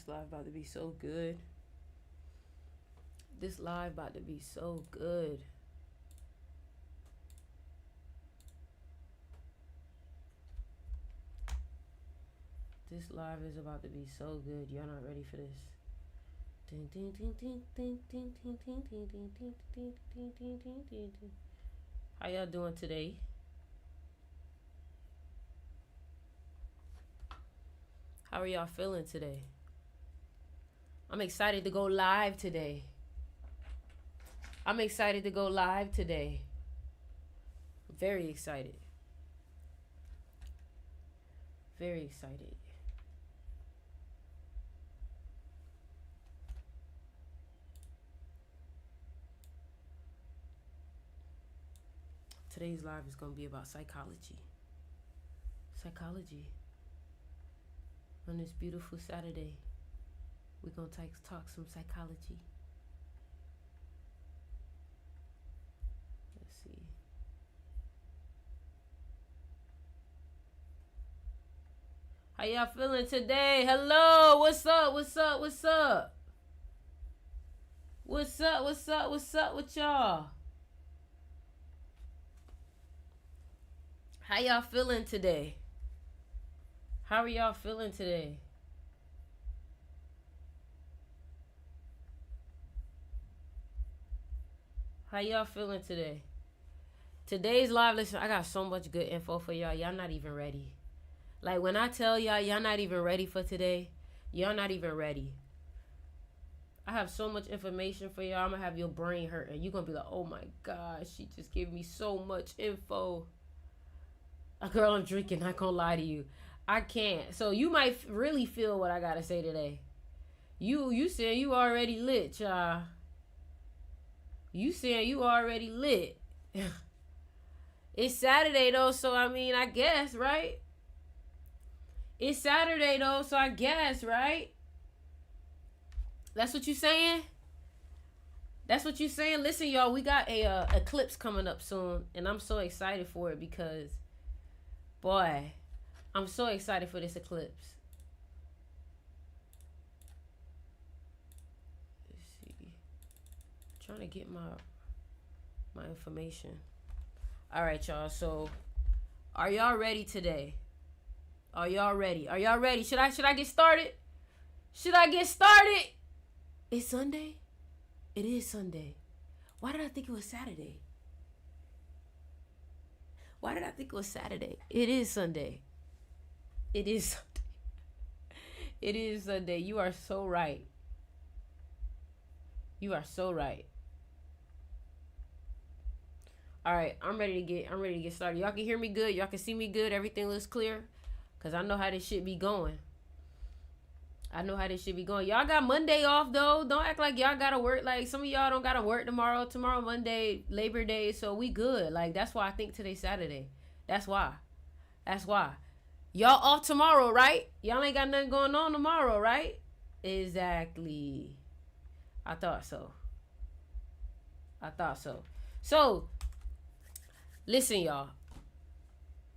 This live about to be so good. This live about to be so good. This live is about to be so good. Y'all not ready for this. How y'all doing today? How are y'all feeling today? I'm excited to go live today. I'm excited to go live today. Very excited. Very excited. Today's live is going to be about psychology. Psychology. On this beautiful Saturday, we're going to talk some psychology. Let's see. How y'all feeling today? Hello, what's up? What's up? What's up? What's up? What's up? What's up with y'all? How y'all feeling today? How are y'all feeling today? How y'all feeling today? Today's live, listen, I got so much good info for y'all. Y'all not even ready. Like when I tell y'all, y'all not even ready for today, y'all not even ready. I have so much information for y'all. I'm going to have your brain hurting. You're going to be like, oh my gosh, she just gave me so much info. Girl, I'm drinking. Not going to lie to you. I can't. So you might really feel what I got to say today. You saying you already lit, y'all. You saying you already lit. It's Saturday, though, so I mean, I guess, right? It's Saturday, though, so I guess, right? That's what you saying? That's what you saying? Listen, y'all, we got a eclipse coming up soon, and I'm so excited for it because, boy, I'm so excited for this eclipse. Let's see. I'm trying to get my information. All right, y'all. So, are y'all ready today? Are y'all ready? Are y'all ready? Should I get started? Should I get started? It's Sunday? It is Sunday. Why did I think it was Saturday? Why did I think it was Saturday? It is Sunday. It is Sunday. It is Sunday. You are so right. You are so right. All right, I'm ready to get started. Y'all can hear me good. Y'all can see me good. Everything looks clear. Cause I know how this shit be going. I know how this shit be going. Y'all got Monday off though. Don't act like y'all gotta work. Like some of y'all don't gotta work tomorrow. Tomorrow Monday, Labor Day, so we good. Like that's why I think today's Saturday. That's why. That's why. Y'all off tomorrow, right? Y'all ain't got nothing going on tomorrow, right? Exactly. I thought so. So, listen, y'all.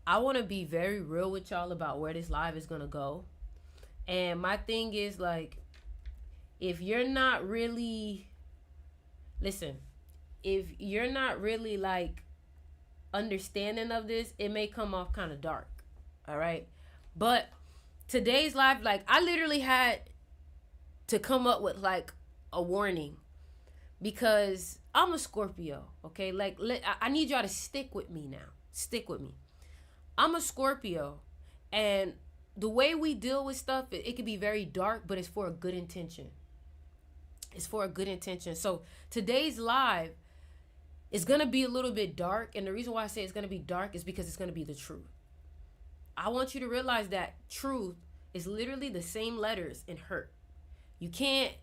I want to be very real with y'all about where this live is going to go. And my thing is, like, if you're not really, listen, if you're not really, like, understanding of this, it may come off kind of dark. All right. But today's live, like, I literally had to come up with, like, a warning. Because I'm a Scorpio, okay? Like, I need y'all to stick with me now. Stick with me. I'm a Scorpio, and the way we deal with stuff, it can be very dark, but it's for a good intention. It's for a good intention. So today's live is going to be a little bit dark, and the reason why I say it's going to be dark is because it's going to be the truth. I want you to realize that truth is literally the same letters in hurt. You can't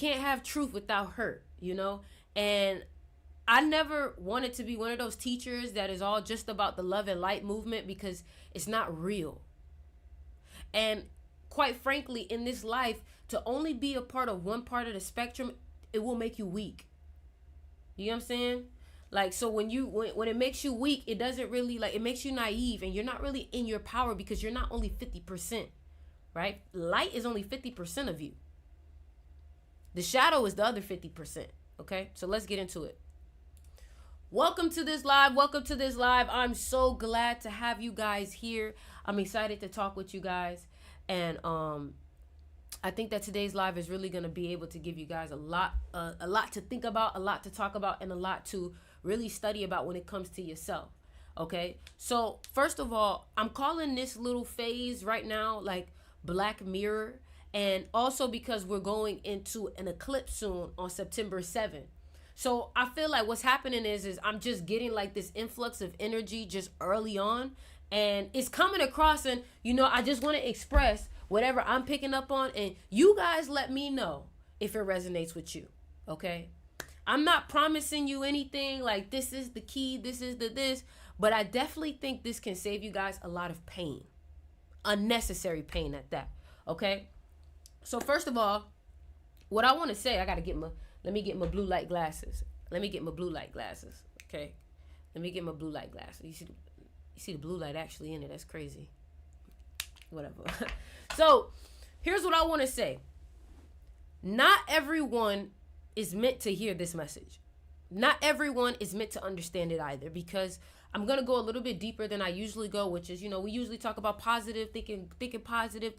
have truth without hurt, you know? And I never wanted to be one of those teachers that is all just about the love and light movement because it's not real. And quite frankly, in this life, to only be a part of one part of the spectrum, it will make you weak. You know what I'm saying? Like, so when it makes you weak, it doesn't really, like, it makes you naive and you're not really in your power because you're not only 50%. right? Light is only 50% of you. The shadow is the other 50%, okay? So let's get into it. Welcome to this live. Welcome to this live. I'm so glad to have you guys here. I'm excited to talk with you guys. And I think that today's live is really going to be able to give you guys a lot to think about, a lot to talk about, and a lot to really study about when it comes to yourself. Okay, so first of all, I'm calling this little phase right now like Black Mirror, and also because we're going into an eclipse soon on September 7th. So I feel like what's happening is I'm just getting like this influx of energy just early on, and it's coming across, and I just want to express whatever I'm picking up on, and you guys let me know if it resonates with you, okay? I'm not promising you anything like this is the key, this is the this, but I definitely think this can save you guys a lot of pain, unnecessary pain at that, okay? So first of all, what I want to say, let me get my blue light glasses. Okay? Let me get my blue light glasses. You see the blue light actually in it. That's crazy. Whatever. So here's what I want to say. Not everyone is meant to hear this message. Not everyone is meant to understand it either, because I'm going to go a little bit deeper than I usually go, which is, we usually talk about positive, thinking positive.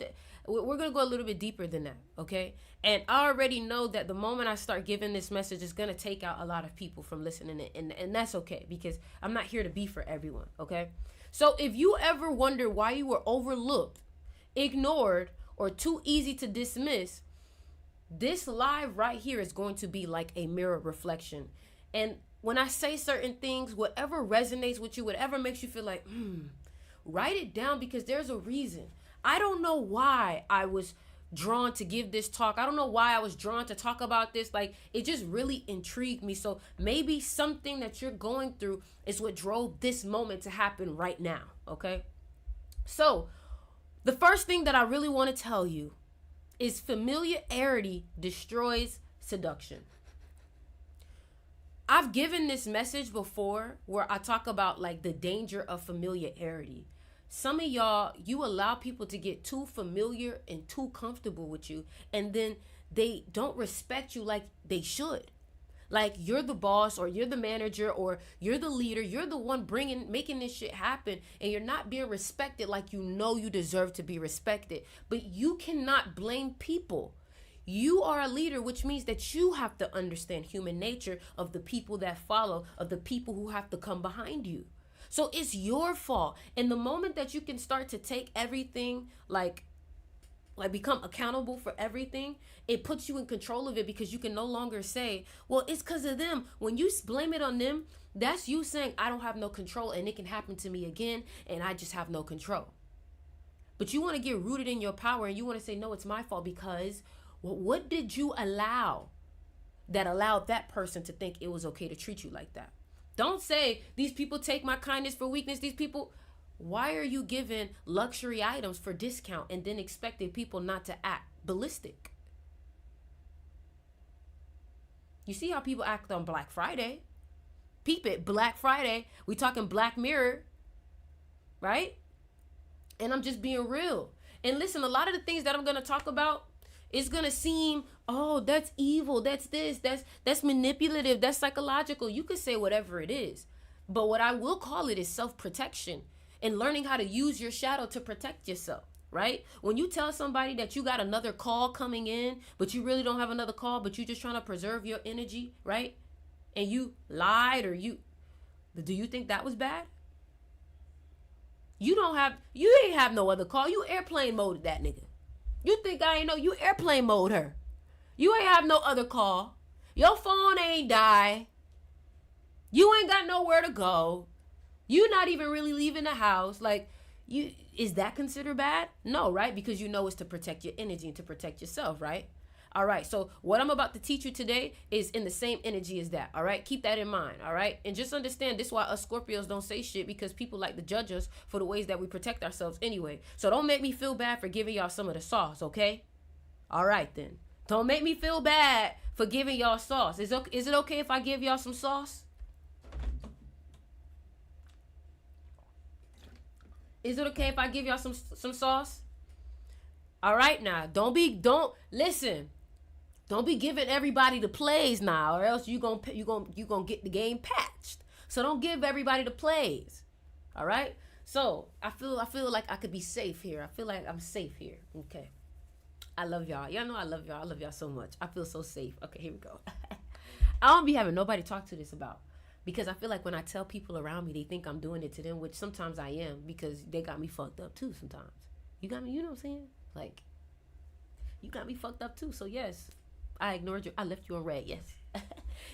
We're going to go a little bit deeper than that, okay? And I already know that the moment I start giving this message, it's going to take out a lot of people from listening, and that's okay, because I'm not here to be for everyone, okay? So if you ever wonder why you were overlooked, ignored, or too easy to dismiss, this live right here is going to be like a mirror reflection. And when I say certain things, whatever resonates with you, whatever makes you feel like, write it down, because there's a reason. I don't know why I was drawn to give this talk. I don't know why I was drawn to talk about this. Like, it just really intrigued me. So maybe something that you're going through is what drove this moment to happen right now, okay? So the first thing that I really want to tell you is familiarity destroys seduction. I've given this message before where I talk about like the danger of familiarity. Some of y'all, you allow people to get too familiar and too comfortable with you, and then they don't respect you like they should. Like you're the boss, or you're the manager, or you're the leader, you're the one making this shit happen, and you're not being respected like you deserve to be respected. But you cannot blame people. You are a leader, which means that you have to understand human nature of the people that follow, of the people who have to come behind you. So it's your fault. And the moment that you can start to take everything, like become accountable for everything, it puts you in control of it, because you can no longer say, well, it's because of them. When you blame it on them, that's you saying, I don't have no control, and it can happen to me again, and I just have no control. But you want to get rooted in your power, and you want to say, no, it's my fault, because what did you allow that allowed that person to think it was okay to treat you like that? Don't say, these people take my kindness for weakness. These people, why are you giving luxury items for discount and then expecting people not to act ballistic? You see how people act on Black Friday? Peep it, Black Friday. We talking Black Mirror, right? And I'm just being real. And listen, a lot of the things that I'm going to talk about, it's going to seem, oh, that's evil, that's this, that's manipulative, that's psychological. You could say whatever it is. But what I will call it is self-protection, and learning how to use your shadow to protect yourself, right? When you tell somebody that you got another call coming in, but you really don't have another call, but you're just trying to preserve your energy, right? And you lied, do you think that was bad? You ain't have no other call. You airplane mode that nigga. You think I ain't know? You airplane mode her. You ain't have no other call. Your phone ain't die. You ain't got nowhere to go. You not even really leaving the house. Like, is that considered bad? No, right? Because it's to protect your energy and to protect yourself, right? All right, so what I'm about to teach you today is in the same energy as that, all right? Keep that in mind, all right? And just understand, this is why us Scorpios don't say shit, because people like to judge us for the ways that we protect ourselves anyway. So don't make me feel bad for giving y'all some of the sauce, okay? All right, then. Don't make me feel bad for giving y'all sauce. Is it okay if I give y'all some sauce? Is it okay if I give y'all some sauce? All right, now don't listen. Don't be giving everybody the plays now, or else you gonna get the game patched. So don't give everybody the plays. All right. So I feel like I could be safe here. I feel like I'm safe here. Okay. I love y'all. Y'all know I love y'all. I love y'all so much. I feel so safe. Okay, here we go. I don't be having nobody talk to this about, because I feel like when I tell people around me, they think I'm doing it to them, which sometimes I am, because they got me fucked up too. Sometimes you got me. You know what I'm saying? Like, you got me fucked up too. So yes, I ignored you. I left you on red. Yes.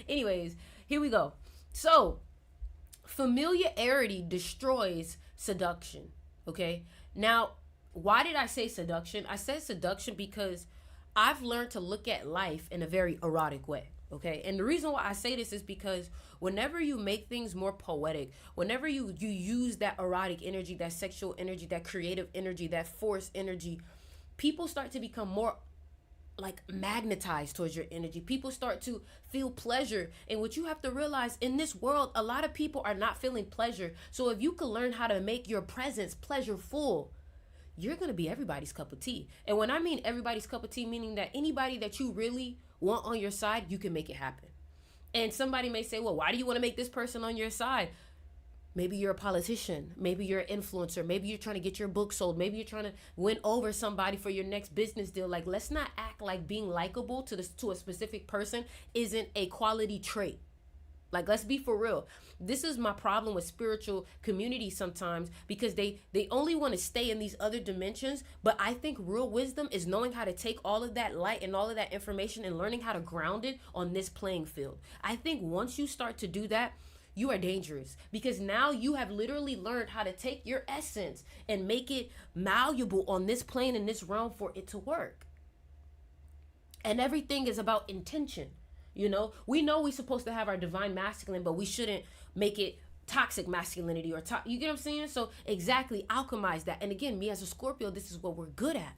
Anyways, here we go. So familiarity destroys seduction. Okay. Now, why did I say seduction? I said seduction because I've learned to look at life in a very erotic way. Okay. And the reason why I say this is because whenever you make things more poetic, whenever you use that erotic energy, that sexual energy, that creative energy, that force energy, people start to become more like magnetized towards your energy. People start to feel pleasure. And what you have to realize, in this world, a lot of people are not feeling pleasure. So if you can learn how to make your presence pleasureful, you're going to be everybody's cup of tea. And when I mean everybody's cup of tea, meaning that anybody that you really want on your side, you can make it happen. And somebody may say, well, why do you want to make this person on your side? Maybe you're a politician. Maybe you're an influencer. Maybe you're trying to get your book sold. Maybe you're trying to win over somebody for your next business deal. Like, let's not act like being likable to a specific person isn't a quality trait. Like, let's be for real. This is my problem with spiritual community sometimes, because they only want to stay in these other dimensions. But I think real wisdom is knowing how to take all of that light and all of that information and learning how to ground it on this playing field. I think once you start to do that, you are dangerous, because now you have literally learned how to take your essence and make it malleable on this plane, in this realm, for it to work. And everything is about intention. You know we're supposed to have our divine masculine, but we shouldn't make it toxic masculinity or you get what I'm saying? So exactly, alchemize that. And again, me as a Scorpio, this is what we're good at.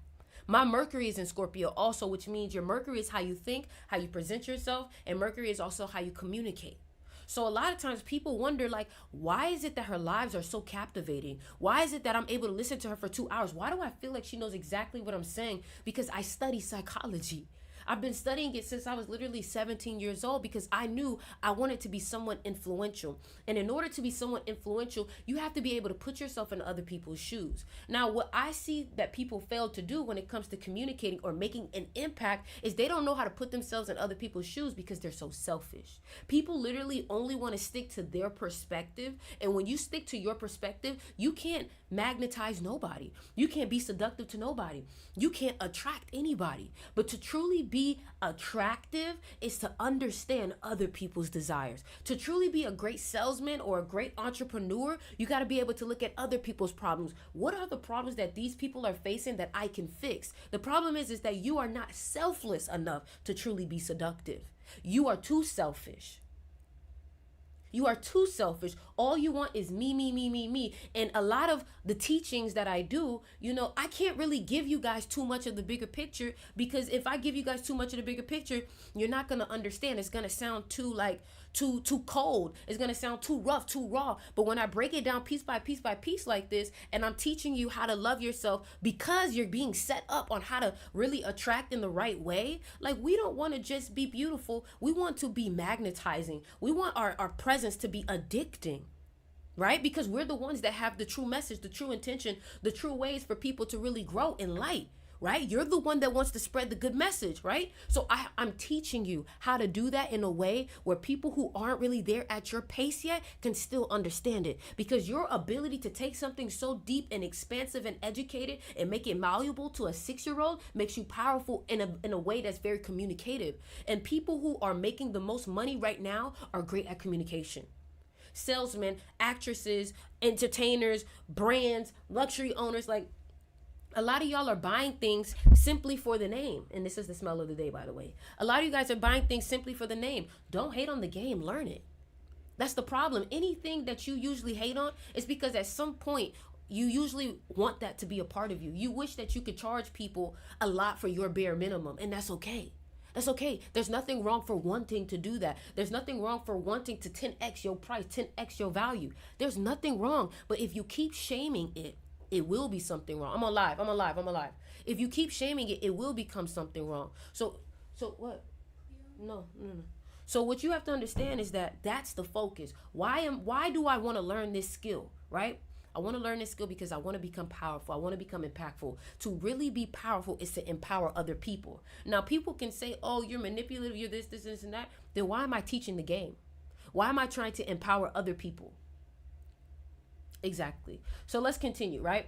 My Mercury is in Scorpio also, which means your Mercury is how you think, how you present yourself, and Mercury is also how you communicate. So a lot of times people wonder, like, why is it that her lives are so captivating? Why is it that I'm able to listen to her for 2 hours? Why do I feel like she knows exactly what I'm saying? Because I study psychology. I've been studying it since I was literally 17 years old, because I knew I wanted to be someone influential. And in order to be someone influential, you have to be able to put yourself in other people's shoes. Now, what I see that people fail to do when it comes to communicating or making an impact is they don't know how to put themselves in other people's shoes, because they're so selfish. People literally only want to stick to their perspective. And when you stick to your perspective, you can't magnetize nobody. You can't be seductive to nobody. You can't attract anybody. But to truly be attractive is to understand other people's desires. To truly be a great salesman or a great entrepreneur, you got to be able to look at other people's problems. What are the problems that these people are facing that I can fix? The problem is that you are not selfless enough to truly be seductive. You are too selfish. You are too selfish. All you want is me, me, me, me, me. And a lot of the teachings that I do, I can't really give you guys too much of the bigger picture, because if I give you guys too much of the bigger picture, you're not going to understand. It's going to sound too cold. It's going to sound too rough, too raw. But when I break it down piece by piece by piece like this, and I'm teaching you how to love yourself because you're being set up on how to really attract in the right way, like, we don't want to just be beautiful. We want to be magnetizing. We want our presence to be addicting, right? Because we're the ones that have the true message, the true intention, the true ways for people to really grow in light. Right? You're the one that wants to spread the good message, right? So I'm teaching you how to do that in a way where people who aren't really there at your pace yet can still understand it. Because your ability to take something so deep and expansive and educated and make it malleable to a 6-year-old makes you powerful in a way that's very communicative. And people who are making the most money right now are great at communication. Salesmen, actresses, entertainers, brands, luxury owners, like, a lot of y'all are buying things simply for the name. And this is the smell of the day, by the way. A lot of you guys are buying things simply for the name. Don't hate on the game. Learn it. That's the problem. Anything that you usually hate on is because at some point, you usually want that to be a part of you. You wish that you could charge people a lot for your bare minimum. And that's okay. That's okay. There's nothing wrong for wanting to do that. There's nothing wrong for wanting to 10x your price, 10x your value. There's nothing wrong. But if you keep shaming it, It will be something wrong. I'm alive. I'm alive. I'm alive. If you keep shaming it, it will become something wrong. So what? No, no, no. So what you have to understand is that that's the focus. Why do I want to learn this skill, right? I want to learn this skill because I want to become powerful. I want to become impactful. To really be powerful is to empower other people. Now, people can say, "Oh, you're manipulative, you're this, and that." Then why am I teaching the game? Why am I trying to empower other people? Exactly. So let's continue, right?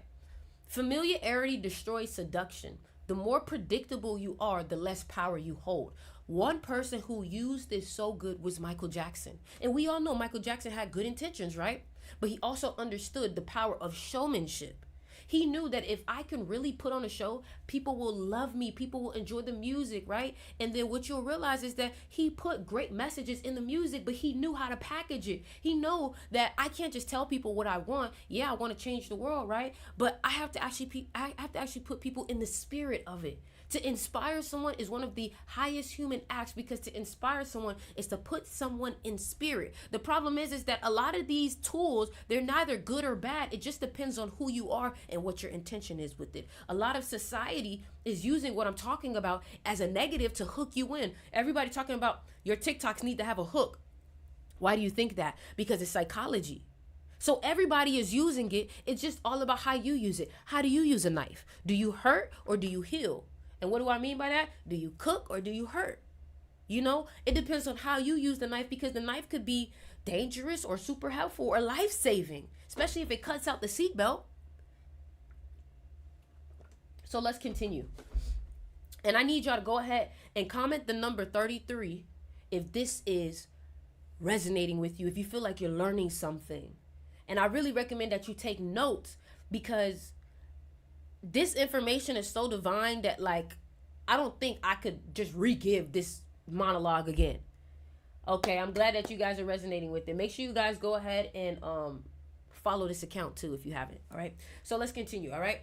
Familiarity destroys seduction. The more predictable you are, the less power you hold. One person who used this so good was Michael Jackson. And we all know Michael Jackson had good intentions, right? But he also understood the power of showmanship. He knew that if I can really put on a show, people will love me, people will enjoy the music, right? And then what you'll realize is that he put great messages in the music, but he knew how to package it. He knew that I can't just tell people what I want. Yeah, I want to change the world, right? But I have to actually put people in the spirit of it. To inspire someone is one of the highest human acts, because to inspire someone is to put someone in spirit. The problem is that a lot of these tools, they're neither good or bad. It just depends on who you are and what your intention is with it. A lot of society is using what I'm talking about as a negative to hook you in. Everybody talking about your TikToks need to have a hook. Why do you think that? Because it's psychology. So everybody is using it. It's just all about how you use it. How do you use a knife? Do you hurt or do you heal? And what do I mean by that? Do you cook or do you hurt? You know, it depends on how you use the knife, because the knife could be dangerous or super helpful or life-saving, especially if it cuts out the seatbelt. So let's continue. And I need y'all to go ahead and comment the number 33 if this is resonating with you, if you feel like you're learning something. And I really recommend that you take notes, because this information is so divine that, like, I don't think I could just re-give this monologue again. Okay, I'm glad that you guys are resonating with it. Make sure you guys go ahead and follow this account too if you haven't. All right, so let's continue. All right,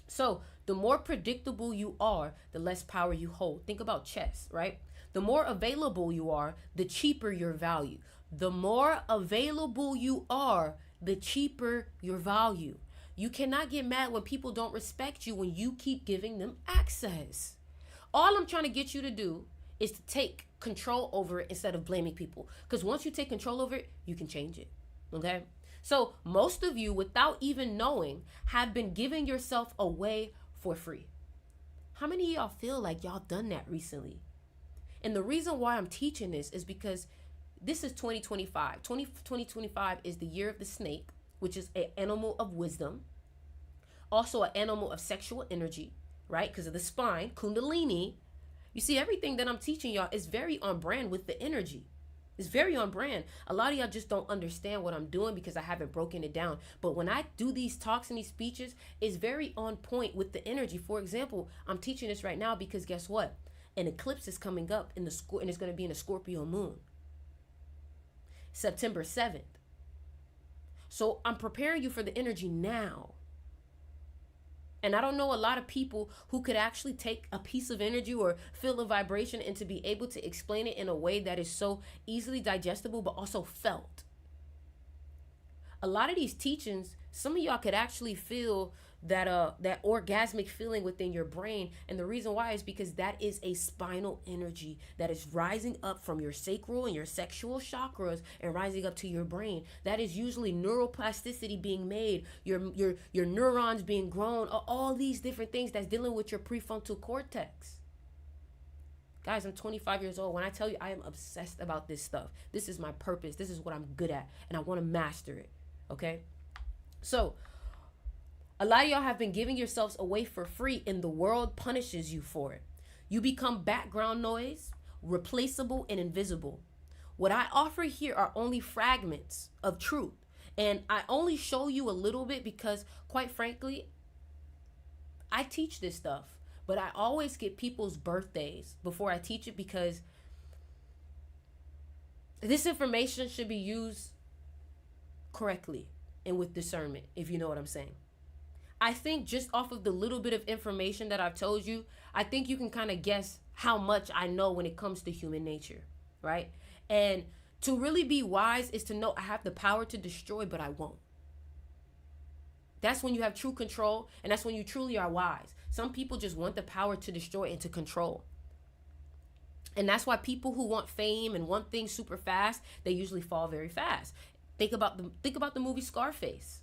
so the more predictable you are, the less power you hold. Think about chess, right? The more available you are, the cheaper your value. The more available you are, the cheaper your value. You cannot get mad when people don't respect you when you keep giving them access. All I'm trying to get you to do is to take control over it instead of blaming people. Because once you take control over it, you can change it. Okay? So most of you, without even knowing, have been giving yourself away for free. How many of y'all feel like y'all done that recently? And the reason why I'm teaching this is because this is 2025. 2025 is the year of the snake, which is an animal of wisdom, also an animal of sexual energy, right? Because of the spine, kundalini. You see, everything that I'm teaching y'all is very on brand with the energy. It's very on brand. A lot of y'all just don't understand what I'm doing because I haven't broken it down. But when I do these talks and these speeches, it's very on point with the energy. For example, I'm teaching this right now because guess what? An eclipse is coming up and it's going to be in a Scorpio moon, September 7th. So I'm preparing you for the energy now. And I don't know a lot of people who could actually take a piece of energy or feel a vibration and to be able to explain it in a way that is so easily digestible, but also felt. A lot of these teachings, some of y'all could actually feel that orgasmic feeling within your brain. And the reason why is because that is a spinal energy that is rising up from your sacral and your sexual chakras and rising up to your brain. That is usually neuroplasticity being made, your neurons being grown, all these different things that's dealing with your prefrontal cortex. Guys, I'm 25 years old. When I tell you I am obsessed about this stuff, this is my purpose. This is what I'm good at, and I want to master it. Okay? So, a lot of y'all have been giving yourselves away for free, and the world punishes you for it. You become background noise, replaceable and invisible. What I offer here are only fragments of truth, and I only show you a little bit because, quite frankly, I teach this stuff, but I always get people's birthdays before I teach it because this information should be used correctly and with discernment, if you know what I'm saying. I think just off of the little bit of information that I've told you, I think you can kind of guess how much I know when it comes to human nature, right? And to really be wise is to know I have the power to destroy, but I won't. That's when you have true control, and that's when you truly are wise. Some people just want the power to destroy and to control. And that's why people who want fame and want things super fast, they usually fall very fast. Think about the movie Scarface.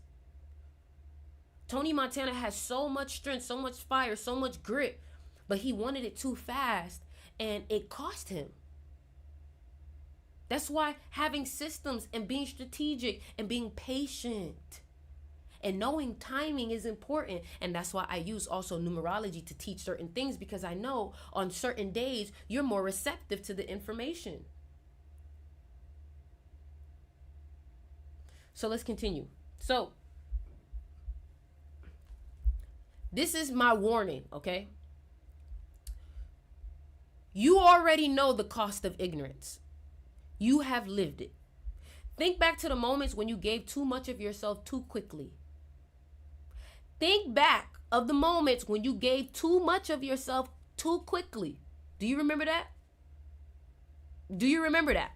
Tony Montana has so much strength, so much fire, so much grit, but he wanted it too fast, and it cost him. That's why having systems and being strategic and being patient and knowing timing is important. And that's why I use also numerology to teach certain things, because I know on certain days you're more receptive to the information. So let's continue. So this is my warning, okay? You already know the cost of ignorance. You have lived it. Think back to the moments when you gave too much of yourself too quickly. Think back of the moments when you gave too much of yourself too quickly. Do you remember that? Do you remember that?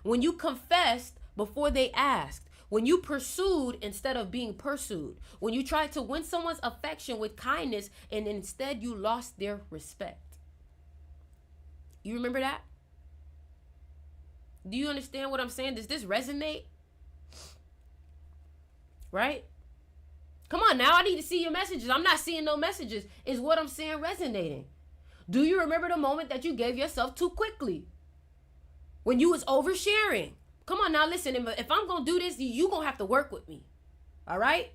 When you confessed before they asked. When you pursued instead of being pursued. When you tried to win someone's affection with kindness and instead you lost their respect. You remember that? Do you understand what I'm saying? Does this resonate? Right? Come on now, I need to see your messages. I'm not seeing no messages. Is what I'm saying resonating? Do you remember the moment that you gave yourself too quickly? When you was oversharing? Come on now, listen, if I'm going to do this, you going to have to work with me. All right?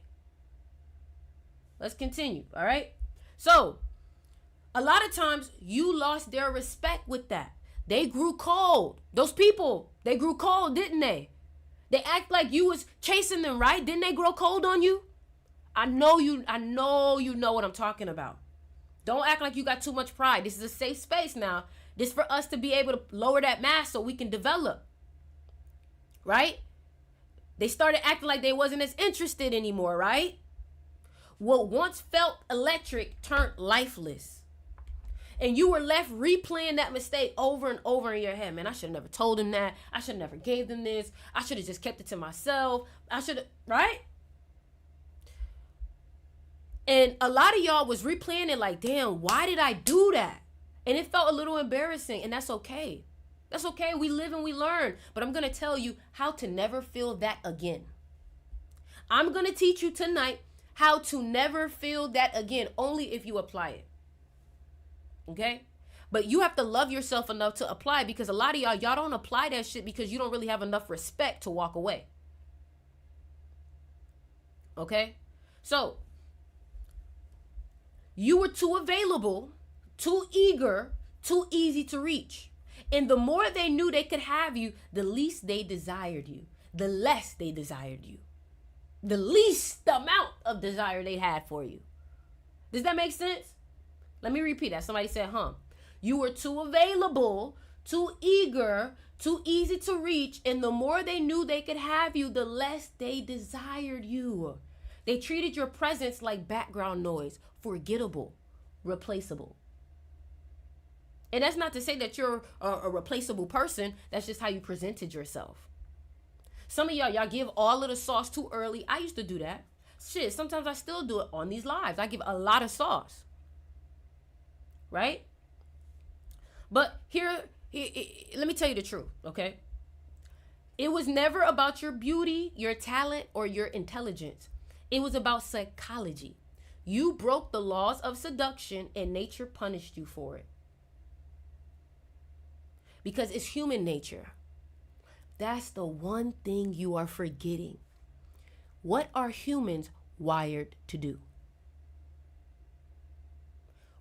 Let's continue. All right? So, a lot of times you lost their respect with that. They grew cold. Those people, they grew cold, didn't they? They act like you was chasing them, right? Didn't they grow cold on you? I know you know what I'm talking about. Don't act like you got too much pride. This is a safe space now. This is for us to be able to lower that mask so we can develop. Right? They started acting like they wasn't as interested anymore, right? What once felt electric turned lifeless. And you were left replaying that mistake over and over in your head. Man, I should have never told him that. I should have never gave them this. I should have just kept it to myself. I should have, right? And a lot of y'all was replaying it like, damn, why did I do that? And it felt a little embarrassing, and that's okay. That's okay. We live and we learn. But I'm going to tell you how to never feel that again. I'm going to teach you tonight how to never feel that again, only if you apply it. Okay? But you have to love yourself enough to apply, because a lot of y'all don't apply that shit because you don't really have enough respect to walk away. Okay? So, you were too available, too eager, too easy to reach. And the more they knew they could have you, the least they desired you. The less they desired you. The least amount of desire they had for you. Does that make sense? Let me repeat that. Somebody said, You were too available, too eager, too easy to reach. And the more they knew they could have you, the less they desired you. They treated your presence like background noise, forgettable, replaceable. And that's not to say that you're a replaceable person. That's just how you presented yourself. Some of y'all give all of the sauce too early. I used to do that. Shit, sometimes I still do it on these lives. I give a lot of sauce. Right? But here, let me tell you the truth, okay? It was never about your beauty, your talent, or your intelligence. It was about psychology. You broke the laws of seduction and nature punished you for it. Because it's human nature. That's the one thing you are forgetting. What are humans wired to do?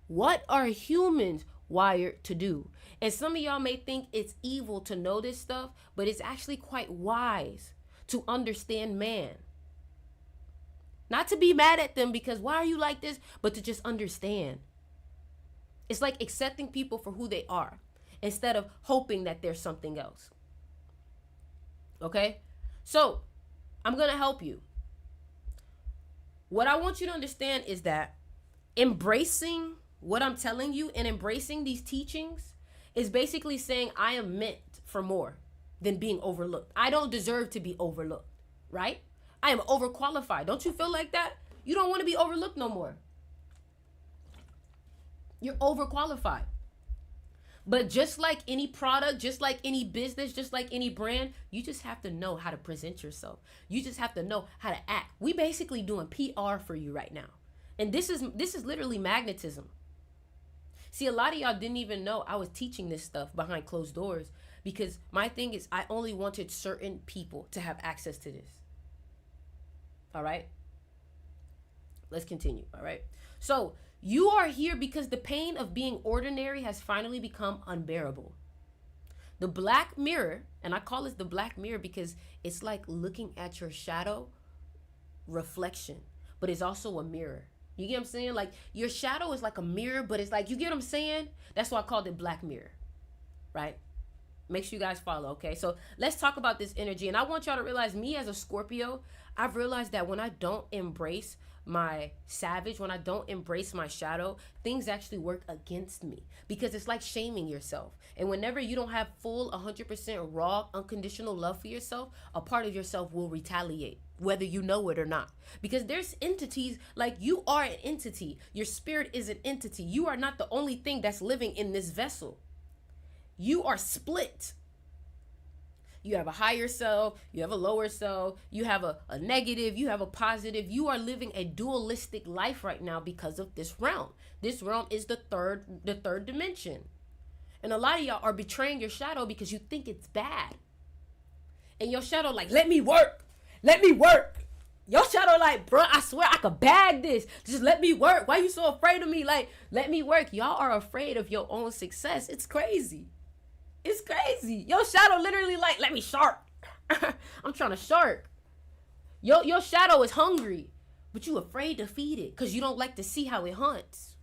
What are humans wired to do? And some of y'all may think it's evil to know this stuff, but it's actually quite wise to understand man. Not to be mad at them because why are you like this, but to just understand. It's like accepting people for who they are instead of hoping that there's something else. Okay? So, I'm going to help you. What I want you to understand is that embracing what I'm telling you and embracing these teachings is basically saying I am meant for more than being overlooked. I don't deserve to be overlooked, right? I am overqualified. Don't you feel like that? You don't want to be overlooked no more. You're overqualified. But just like any product, just like any business, just like any brand, you just have to know how to present yourself. You just have to know how to act. We basically doing PR for you right now. And this is literally magnetism. See, a lot of y'all didn't even know I was teaching this stuff behind closed doors, because my thing is I only wanted certain people to have access to this. All right? Let's continue, all right? So, you are here because the pain of being ordinary has finally become unbearable. The black mirror, and I call this the black mirror because it's like looking at your shadow reflection, but it's also a mirror. You get what I'm saying? Like, your shadow is like a mirror, but it's like, you get what I'm saying? That's why I called it black mirror, right? Make sure you guys follow, okay? So let's talk about this energy. And I want y'all to realize, me as a Scorpio, I've realized that when I don't embrace my savage, when I don't embrace my shadow, things actually work against me, because it's like shaming yourself. And whenever you don't have full 100% raw unconditional love for yourself, a part of yourself will retaliate, whether you know it or not. Because there's entities, like, you are an entity. Your spirit is an entity. You are not the only thing that's living in this vessel. You are split. You have a higher self, you have a lower self, you have a negative, you have a positive. You are living a dualistic life right now because of this realm. This realm is the third dimension. And a lot of y'all are betraying your shadow because you think it's bad. And your shadow like, let me work. Let me work. Your shadow like, bro, I swear I could bag this. Just let me work. Why you so afraid of me? Like, let me work. Y'all are afraid of your own success. It's crazy. It's crazy. Your shadow literally like, let me shark. I'm trying to shark. Your shadow is hungry, but you afraid to feed it because you don't like to see how it hunts.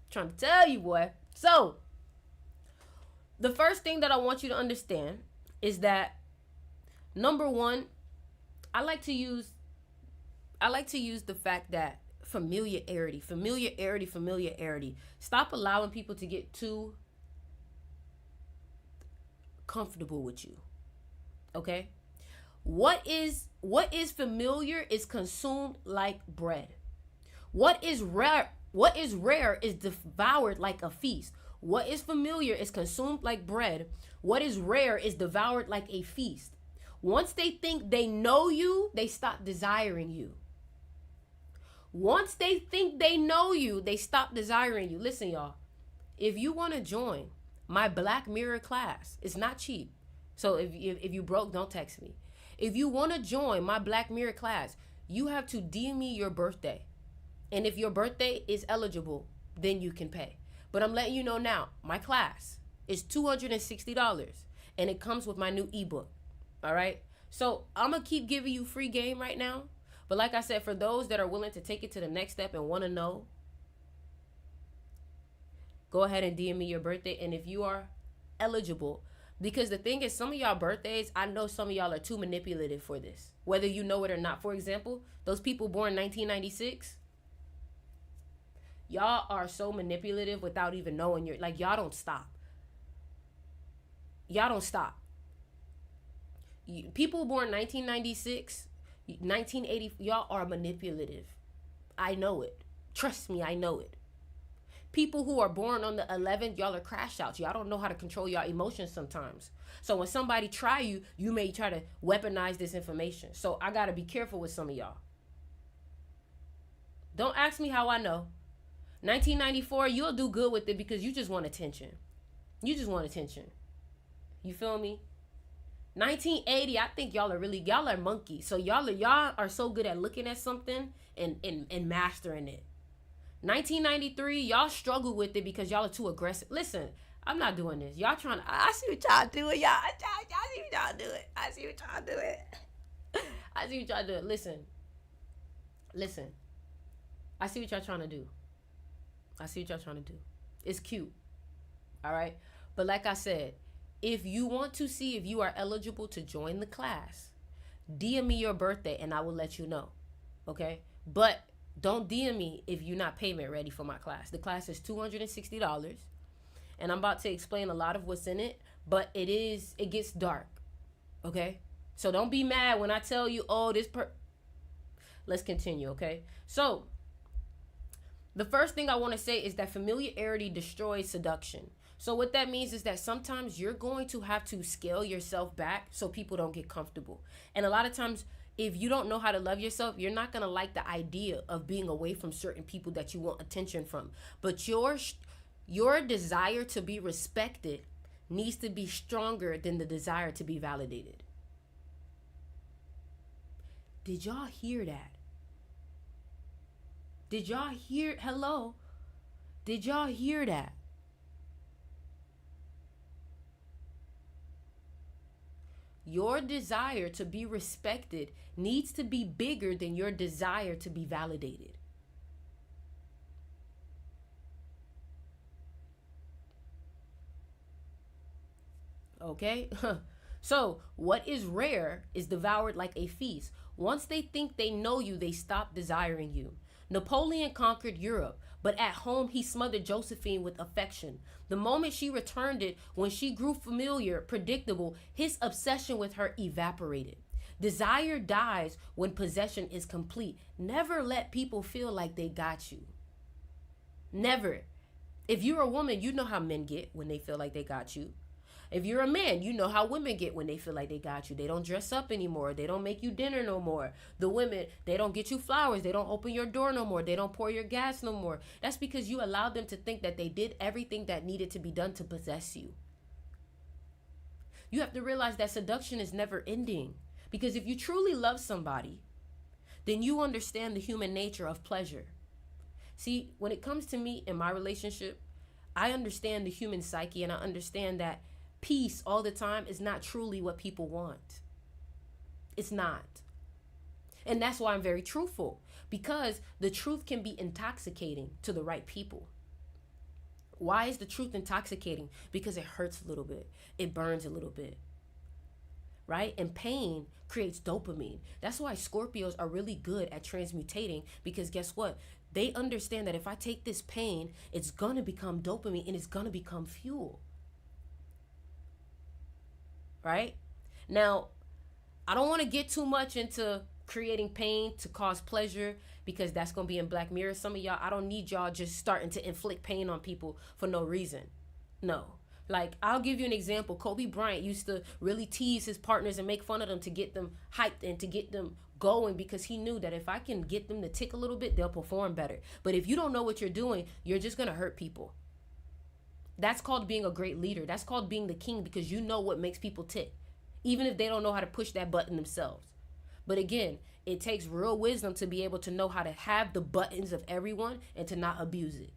Trying to tell you, boy. So, the first thing that I want you to understand is that, number one, I like to use the fact that familiarity. Stop allowing people to get too comfortable with you. Okay? What is familiar is consumed like bread. What is rare is devoured like a feast. What is familiar is consumed like bread. What is rare is devoured like a feast. Once they think they know you, they stop desiring you. Once they think they know you, they stop desiring you. Listen, y'all. If you want to join my Black Mirror class, it's not cheap. So if you broke, don't text me. If you want to join my Black Mirror class, you have to DM me your birthday. And if your birthday is eligible, then you can pay. But I'm letting you know now, my class is $260. And it comes with my new ebook. All right? So I'm going to keep giving you free game right now. But like I said, for those that are willing to take it to the next step and want to know, go ahead and DM me your birthday. And if you are eligible, because the thing is, some of y'all birthdays, I know some of y'all are too manipulative for this, whether you know it or not. For example, those people born 1996, y'all are so manipulative without even knowing. You're like, y'all don't stop. Y'all don't stop. People born 1996, 1980, y'all are manipulative. I know it. Trust me, I know it. People who are born on the 11th, y'all are crash outs. Y'all don't know how to control your emotions sometimes. So when somebody try you, you may try to weaponize this information. So I got to be careful with some of y'all. Don't ask me how I know. 1994, you'll do good with it because you just want attention. You just want attention. You feel me? 1980, I think y'all are monkeys. So y'all are so good at looking at something and mastering it. 1993, y'all struggle with it because y'all are too aggressive. Listen, I'm not doing this. Y'all trying to, I see what y'all doing, y'all. I see what y'all doing. I see what y'all doing. I see what y'all doing. Listen. I see what y'all trying to do. I see what y'all trying to do. It's cute. All right? But like I said, if you want to see if you are eligible to join the class, DM me your birthday and I will let you know. Okay? But don't DM me if you're not payment ready for my class. The class is $260. And I'm about to explain a lot of what's in it, but it gets dark. Okay? So don't be mad when I tell you, oh, let's continue, okay? So the first thing I want to say is that familiarity destroys seduction. So what that means is that sometimes you're going to have to scale yourself back so people don't get comfortable. And a lot of times, if you don't know how to love yourself, you're not going to like the idea of being away from certain people that you want attention from. But your desire to be respected needs to be stronger than the desire to be validated. Did y'all hear that? Did y'all hear? Hello? Did y'all hear that? Your desire to be respected needs to be bigger than your desire to be validated. Okay? So, what is rare is devoured like a feast. Once they think they know you, they stop desiring you. Napoleon conquered Europe, but at home he smothered Josephine with affection. The moment she returned it, when she grew familiar, predictable, his obsession with her evaporated. Desire dies when possession is complete. Never let people feel like they got you. Never. If you're a woman, you know how men get when they feel like they got you. If you're a man, you know how women get when they feel like they got you. They don't dress up anymore. They don't make you dinner no more. The women, they don't get you flowers. They don't open your door no more. They don't pour your gas no more. That's because you allowed them to think that they did everything that needed to be done to possess you. You have to realize that seduction is never ending. Because if you truly love somebody, then you understand the human nature of pleasure. See, when it comes to me in my relationship, I understand the human psyche, and I understand that peace all the time is not truly what people want. It's not. And that's why I'm very truthful, because the truth can be intoxicating to the right people. Why is the truth intoxicating? Because it hurts a little bit. It burns a little bit. Right? And pain creates dopamine. That's why Scorpios are really good at transmutating, because guess what? They understand that if I take this pain, it's going to become dopamine and it's going to become fuel. Right? Now, I don't want to get too much into creating pain to cause pleasure, because that's going to be in Black Mirror. Some of y'all, I don't need y'all just starting to inflict pain on people for no reason. No. Like, I'll give you an example. Kobe Bryant used to really tease his partners and make fun of them to get them hyped and to get them going, because he knew that if I can get them to tick a little bit, they'll perform better. But if you don't know what you're doing, you're just going to hurt people. That's called being a great leader. That's called being the king, because you know what makes people tick, even if they don't know how to push that button themselves. But again, it takes real wisdom to be able to know how to have the buttons of everyone and to not abuse it.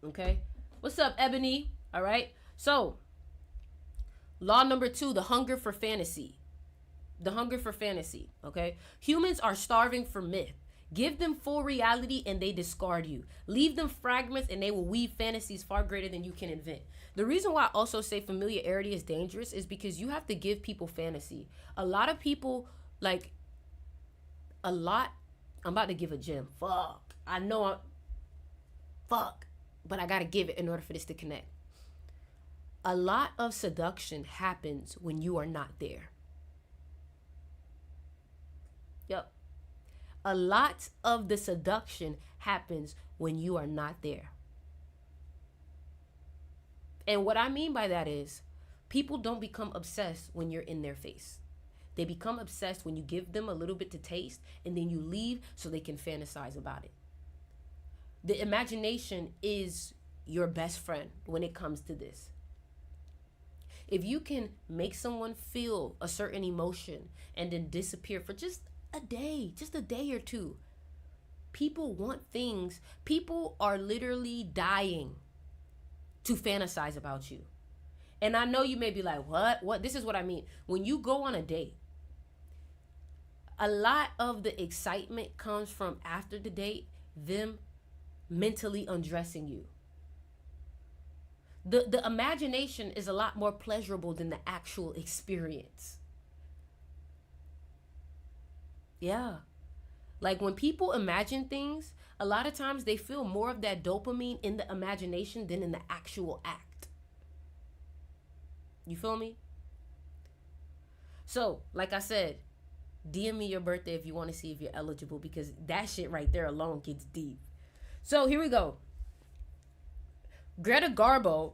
Okay? What's up, Ebony? All right? So, law number 2, the hunger for fantasy. The hunger for fantasy, okay? Humans are starving for myth. Give them full reality and they discard you. Leave them fragments and they will weave fantasies far greater than you can invent. The reason why I also say familiarity is dangerous is because you have to give people fantasy. A lot of people, I'm about to give a gem. Fuck. I know but I gotta give it in order for this to connect. A lot of seduction happens when you are not there. Yep. A lot of the seduction happens when you are not there. And what I mean by that is, people don't become obsessed when you're in their face. They become obsessed when you give them a little bit to taste and then you leave so they can fantasize about it. The imagination is your best friend when it comes to this. If you can make someone feel a certain emotion and then disappear for just a day or two, people want things. People are literally dying to fantasize about you. And I know you may be like, what? This is what I mean. When you go on a date, a lot of the excitement comes from after the date, them mentally undressing you. The imagination is a lot more pleasurable than the actual experience. Yeah. Like when people imagine things, a lot of times they feel more of that dopamine in the imagination than in the actual act. You feel me? So, like I said, DM me your birthday if you want to see if you're eligible, because that shit right there alone gets deep. So here we go. Greta Garbo,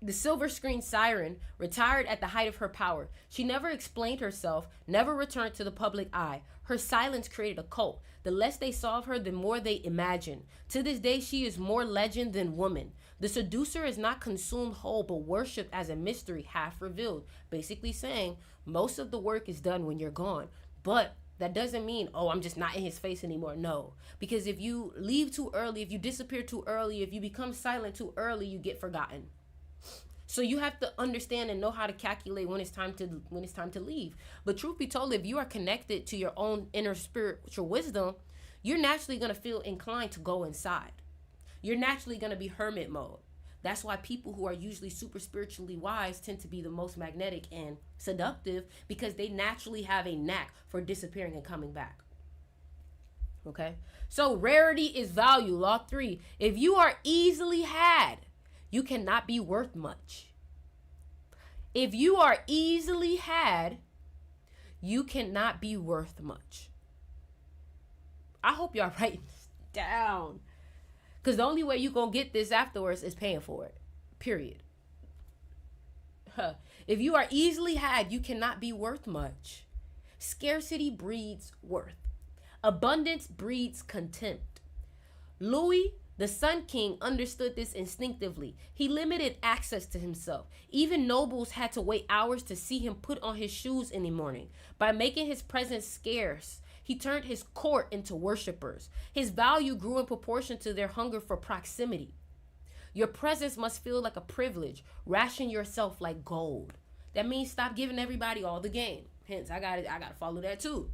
the silver screen siren, retired at the height of her power. She never explained herself, never returned to the public eye. Her silence created a cult. The less they saw of her, the more they imagined. To this day, she is more legend than woman. The seducer is not consumed whole, but worshipped as a mystery half revealed. Basically saying, most of the work is done when you're gone. But that doesn't mean, oh, I'm just not in his face anymore. No. Because if you leave too early, if you disappear too early, if you become silent too early, you get forgotten. So you have to understand and know how to calculate when it's time to leave. But truth be told, if you are connected to your own inner spiritual wisdom, you're naturally going to feel inclined to go inside. You're naturally going to be hermit mode. That's why people who are usually super spiritually wise tend to be the most magnetic and seductive, because they naturally have a knack for disappearing and coming back. Okay? So rarity is value. Law 3. If you are easily had, you cannot be worth much. If you are easily had, you cannot be worth much. I hope y'all writing this down. Because the only way you're going to get this afterwards is paying for it. Period. If you are easily had, you cannot be worth much. Scarcity breeds worth. Abundance breeds contempt. Louis, the Sun King, understood this instinctively. He limited access to himself. Even nobles had to wait hours to see him put on his shoes in the morning. By making his presence scarce, he turned his court into worshipers. His value grew in proportion to their hunger for proximity. Your presence must feel like a privilege. Ration yourself like gold. That means stop giving everybody all the game. Hence, I gotta follow that too.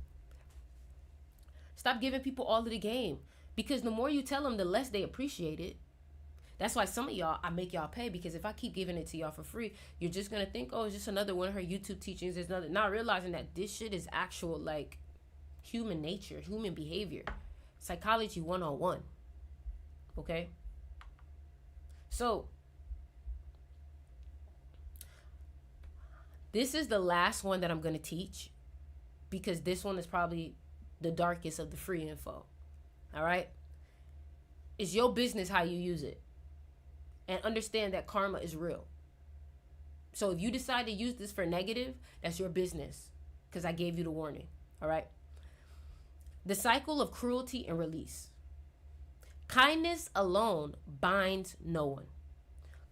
Stop giving people all of the game. Because the more you tell them, the less they appreciate it. That's why some of y'all, I make y'all pay, because if I keep giving it to y'all for free, you're just going to think, oh, it's just another one of her YouTube teachings. There's another. Not realizing that this shit is actual, like, human nature, human behavior. Psychology 101. Okay? So, this is the last one that I'm going to teach, because this one is probably the darkest of the free info. All right? It's your business how you use it. And understand that karma is real. So if you decide to use this for negative, that's your business, because I gave you the warning. All right? The cycle of cruelty and release. Kindness alone binds no one.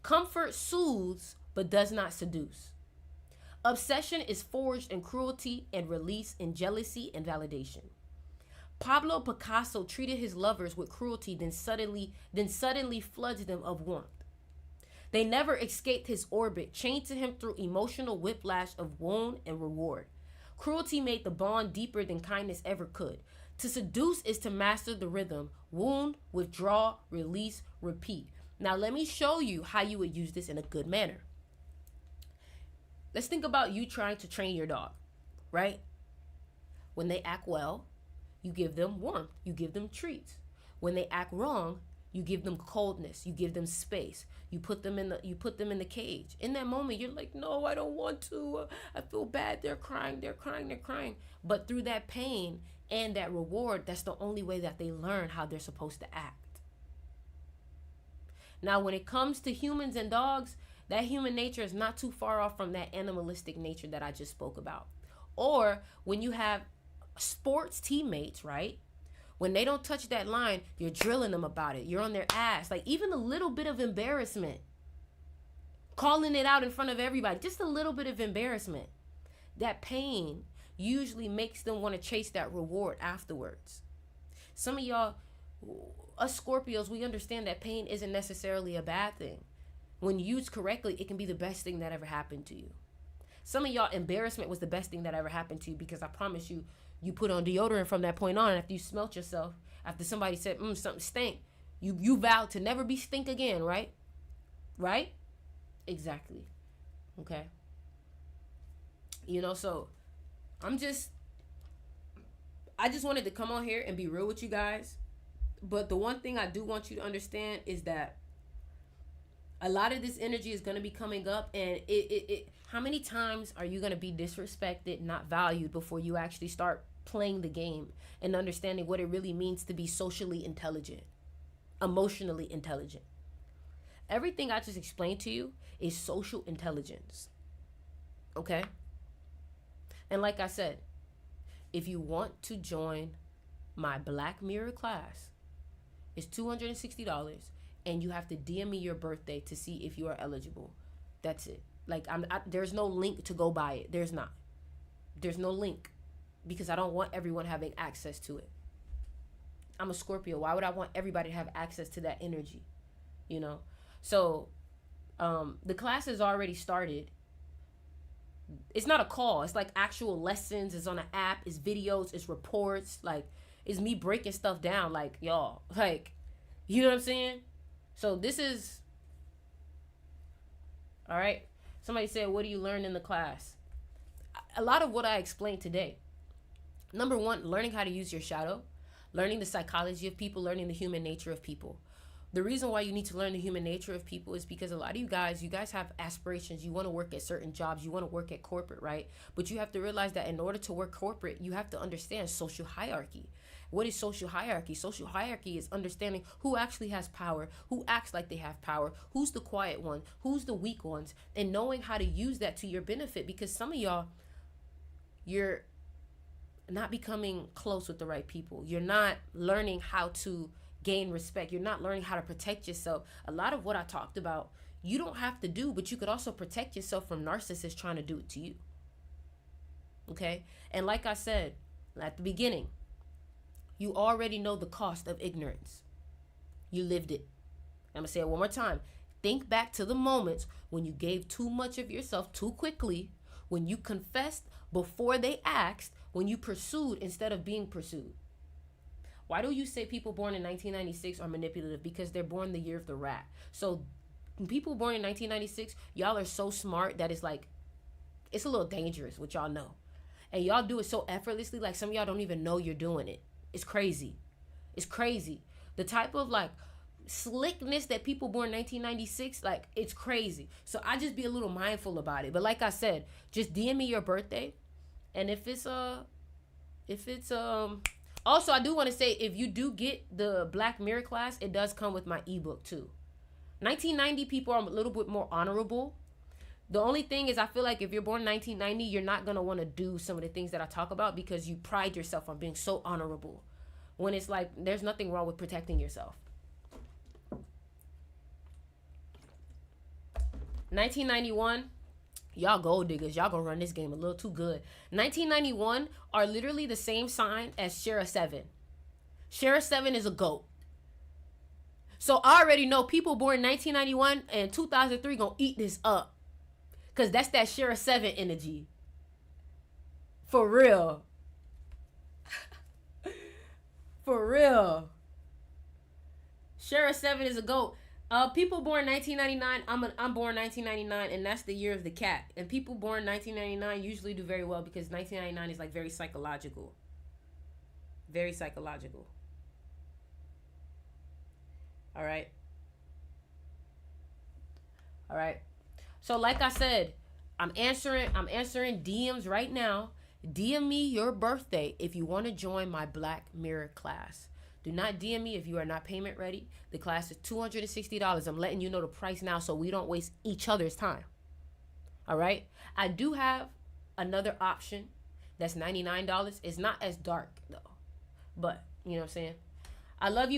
Comfort soothes but does not seduce. Obsession is forged in cruelty and release in jealousy and validation. Pablo Picasso treated his lovers with cruelty, then suddenly floods them of warmth. They never escaped his orbit, chained to him through emotional whiplash of wound and reward. Cruelty made the bond deeper than kindness ever could. To seduce is to master the rhythm. Wound, withdraw, release, repeat. Now let me show you how you would use this in a good manner. Let's think about you trying to train your dog, right? When they act well, you give them warmth, you give them treats. When they act wrong, you give them coldness, you give them space. You put them in the cage. In that moment, you're like, no, I don't want to. I feel bad. They're crying. But through that pain and that reward, that's the only way that they learn how they're supposed to act. Now, when it comes to humans and dogs, that human nature is not too far off from that animalistic nature that I just spoke about. Or when you have sports teammates, right? When they don't touch that line, you're drilling them about it. You're on their ass. Like, even a little bit of embarrassment. Calling it out in front of everybody. Just a little bit of embarrassment. That pain usually makes them want to chase that reward afterwards. Some of y'all, us Scorpios, we understand that pain isn't necessarily a bad thing. When used correctly, it can be the best thing that ever happened to you. Some of y'all, embarrassment was the best thing that ever happened to you, because I promise you, you put on deodorant from that point on. After you smelt yourself, after somebody said, something stink, you vowed to never be stink again, right? Right? Exactly. Okay. So I just wanted to come on here and be real with you guys. But the one thing I do want you to understand is that A lot of this energy is going to be coming up, and it how many times are you going to be disrespected, not valued, before you actually start playing the game and understanding what it really means to be socially intelligent, emotionally intelligent? Everything I just explained to you is social intelligence. Okay? And like I said, if you want to join my Black Mirror class, it's $260, and you have to DM me your birthday to see if you are eligible. That's it. Like, there's no link to go buy it. There's not. There's no link because I don't want everyone having access to it. I'm a Scorpio. Why would I want everybody to have access to that energy? You know? So, the class has already started. It's not a call. It's like actual lessons. It's on an app. It's videos. It's reports. Like, it's me breaking stuff down. Like, y'all. Like, you know what I'm saying? So this is... All right? Somebody said, what do you learn in the class? A lot of what I explained today. Number one, learning how to use your shadow. Learning the psychology of people. Learning the human nature of people. The reason why you need to learn the human nature of people is because a lot of you guys have aspirations. You want to work at certain jobs. You want to work at corporate, right? But you have to realize that in order to work corporate, you have to understand social hierarchy. What is social hierarchy? Social hierarchy is understanding who actually has power, who acts like they have power, who's the quiet one, who's the weak ones, and knowing how to use that to your benefit. Because some of y'all, you're not becoming close with the right people. You're not learning how to gain respect. You're not learning how to protect yourself. A lot of what I talked about, you don't have to do, but you could also protect yourself from narcissists trying to do it to you. Okay? And like I said at the beginning, you already know the cost of ignorance. You lived it. I'm going to say it one more time. Think back to the moments when you gave too much of yourself too quickly, when you confessed before they asked, when you pursued instead of being pursued. Why do you say people born in 1996 are manipulative? Because they're born the year of the rat. So people born in 1996, y'all are so smart that it's like, it's a little dangerous, what y'all know. And y'all do it so effortlessly, like some of y'all don't even know you're doing it. It's crazy. It's crazy. The type of like slickness that people born in 1996, like it's crazy. So I just be a little mindful about it. But like I said, just DM me your birthday. And if it's also, I do want to say, if you do get the Black Mirror class, it does come with my ebook too. 1990 people are a little bit more honorable. The only thing is, I feel like if you're born in 1990, you're not going to want to do some of the things that I talk about because you pride yourself on being so honorable. When it's like, there's nothing wrong with protecting yourself. 1991, y'all gold diggers. Y'all gonna run this game a little too good. 1991 are literally the same sign as Shara 7. Shara 7 is a goat. So I already know people born in 1991 and 2003 gonna eat this up. Because that's that Shara 7 energy. For real. For real. Shara 7 is a goat. People born 1999, I'm born 1999, and that's the year of the cat. And people born 1999 usually do very well because 1999 is like very psychological. Very psychological. All right. All right. So like I said, I'm answering DMs right now. DM me your birthday if you want to join my Black Mirror class. Do not DM me if you are not payment ready. The class is $260. I'm letting you know the price now so we don't waste each other's time. All right? I do have another option that's $99. It's not as dark, though. But, you know what I'm saying? I love you.